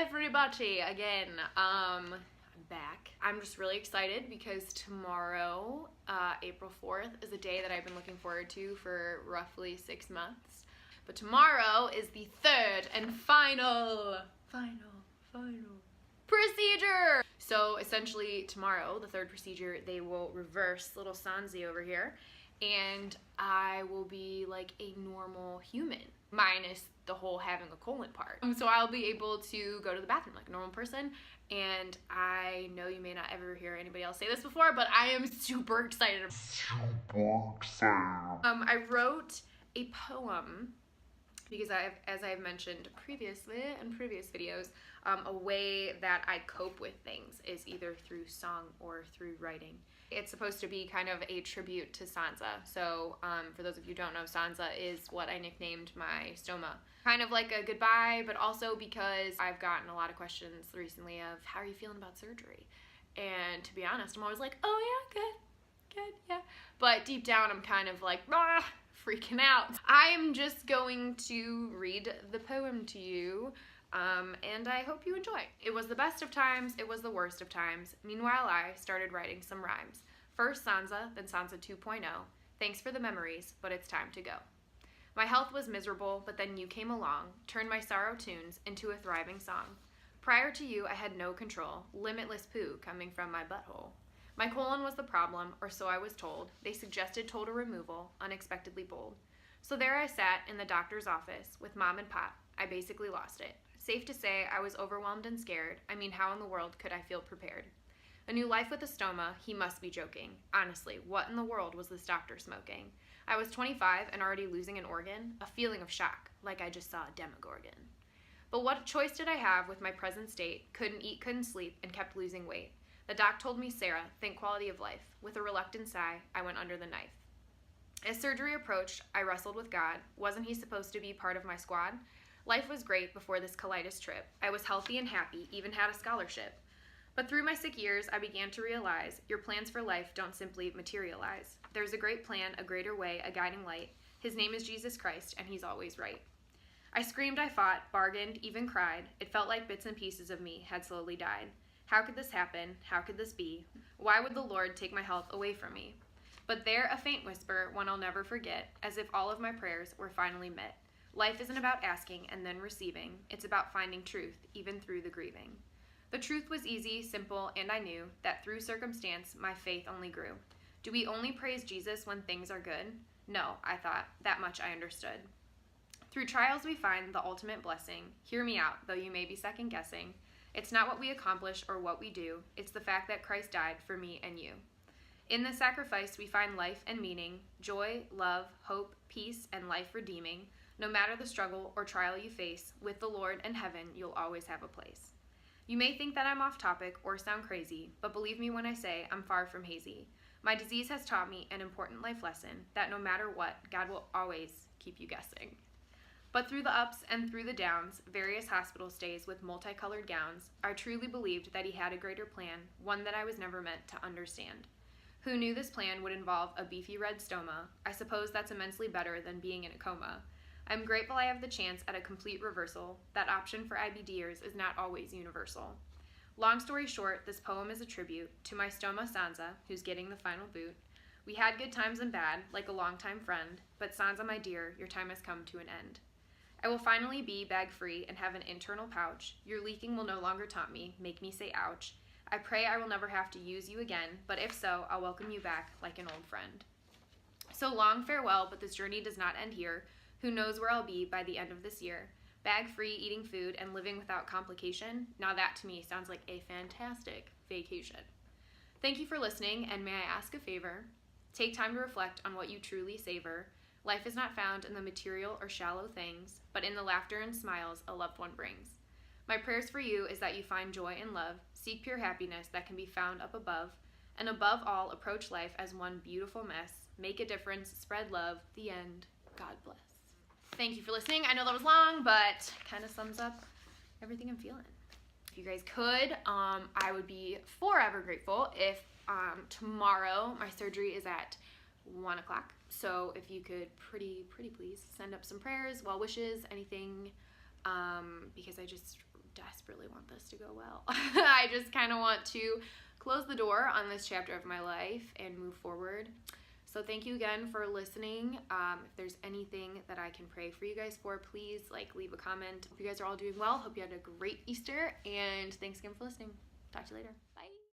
everybody again. I'm back. I'm just really excited because tomorrow, April 4th, is a day that I've been looking forward to for roughly 6 months. But tomorrow is the third and final procedure. So essentially tomorrow, the third procedure, they will reverse little Sansa over here and I will be like a normal human, minus the whole having a colon part. So I'll be able to go to the bathroom like a normal person, and I know you may not ever hear anybody else say this before, but I am super excited. I wrote a poem because as I've mentioned previously in previous videos, a way that I cope with things is either through song or through writing. It's supposed to be kind of a tribute to Sansa. So for those of you who don't know, Sansa is what I nicknamed my stoma. Kind of like a goodbye, but also because I've gotten a lot of questions recently of how are you feeling about surgery? And to be honest, I'm always like, oh yeah, good, yeah. But deep down, I'm kind of like, freaking out. I'm just going to read the poem to you. And I hope you enjoy. It was the best of times, it was the worst of times. Meanwhile, I started writing some rhymes. First Sansa, then Sansa 2.0. Thanks for the memories, but it's time to go. My health was miserable, but then you came along, turned my sorrow tunes into a thriving song. Prior to you, I had no control, limitless poo coming from my butthole. My colon was the problem, or so I was told. They suggested total removal, unexpectedly bold. So there I sat in the doctor's office with Mom and Pop. I basically lost it. Safe to say, I was overwhelmed and scared. I mean, how in the world could I feel prepared? A new life with a stoma, he must be joking. Honestly, what in the world was this doctor smoking? I was 25 and already losing an organ, a feeling of shock, like I just saw a demogorgon. But what choice did I have with my present state? Couldn't eat, couldn't sleep, and kept losing weight. The doc told me, Sarah, think quality of life. With a reluctant sigh, I went under the knife. As surgery approached, I wrestled with God. Wasn't he supposed to be part of my squad? Life was great before this colitis trip. I was healthy and happy, even had a scholarship. But through my sick years, I began to realize your plans for life don't simply materialize. There's a great plan, a greater way, a guiding light. His name is Jesus Christ, and he's always right. I screamed, I fought, bargained, even cried. It felt like bits and pieces of me had slowly died. How could this happen? How could this be? Why would the Lord take my health away from me? But there, a faint whisper, one I'll never forget, as if all of my prayers were finally met. Life isn't about asking and then receiving. It's about finding truth, even through the grieving. The truth was easy, simple, and I knew that through circumstance, my faith only grew. Do we only praise Jesus when things are good? No, I thought. That much I understood. Through trials we find the ultimate blessing. Hear me out, though you may be second guessing. It's not what we accomplish or what we do. It's the fact that Christ died for me and you. In the sacrifice we find life and meaning, joy, love, hope, peace, and life redeeming. No matter the struggle or trial you face, with the Lord and heaven, you'll always have a place. You may think that I'm off topic or sound crazy, but believe me when I say I'm far from hazy. My disease has taught me an important life lesson, that no matter what, God will always keep you guessing. But through the ups and through the downs, various hospital stays with multicolored gowns, I truly believed that he had a greater plan, one that I was never meant to understand. Who knew this plan would involve a beefy red stoma? I suppose that's immensely better than being in a coma. I'm grateful I have the chance at a complete reversal. That option for IBDers is not always universal. Long story short, this poem is a tribute to my stoma Sansa, who's getting the final boot. We had good times and bad, like a longtime friend, but Sansa, my dear, your time has come to an end. I will finally be bag-free and have an internal pouch. Your leaking will no longer taunt me, make me say ouch. I pray I will never have to use you again, but if so, I'll welcome you back like an old friend. So long farewell, but this journey does not end here. Who knows where I'll be by the end of this year? Bag-free, eating food, and living without complication? Now that to me sounds like a fantastic vacation. Thank you for listening, and may I ask a favor? Take time to reflect on what you truly savor. Life is not found in the material or shallow things, but in the laughter and smiles a loved one brings. My prayers for you is that you find joy and love, seek pure happiness that can be found up above, and above all, approach life as one beautiful mess. Make a difference, spread love. The end. God bless. Thank you for listening. I know that was long, but kind of sums up everything I'm feeling. If you guys could, I would be forever grateful if tomorrow my surgery is at 1 o'clock. So if you could pretty please send up some prayers, well wishes, anything, because I just desperately want this to go well. I just kind of want to close the door on this chapter of my life and move forward. So thank you again for listening. If there's anything that I can pray for you guys for, please leave a comment. Hope you guys are all doing well. Hope you had a great Easter, and thanks again for listening. Talk to you later. Bye.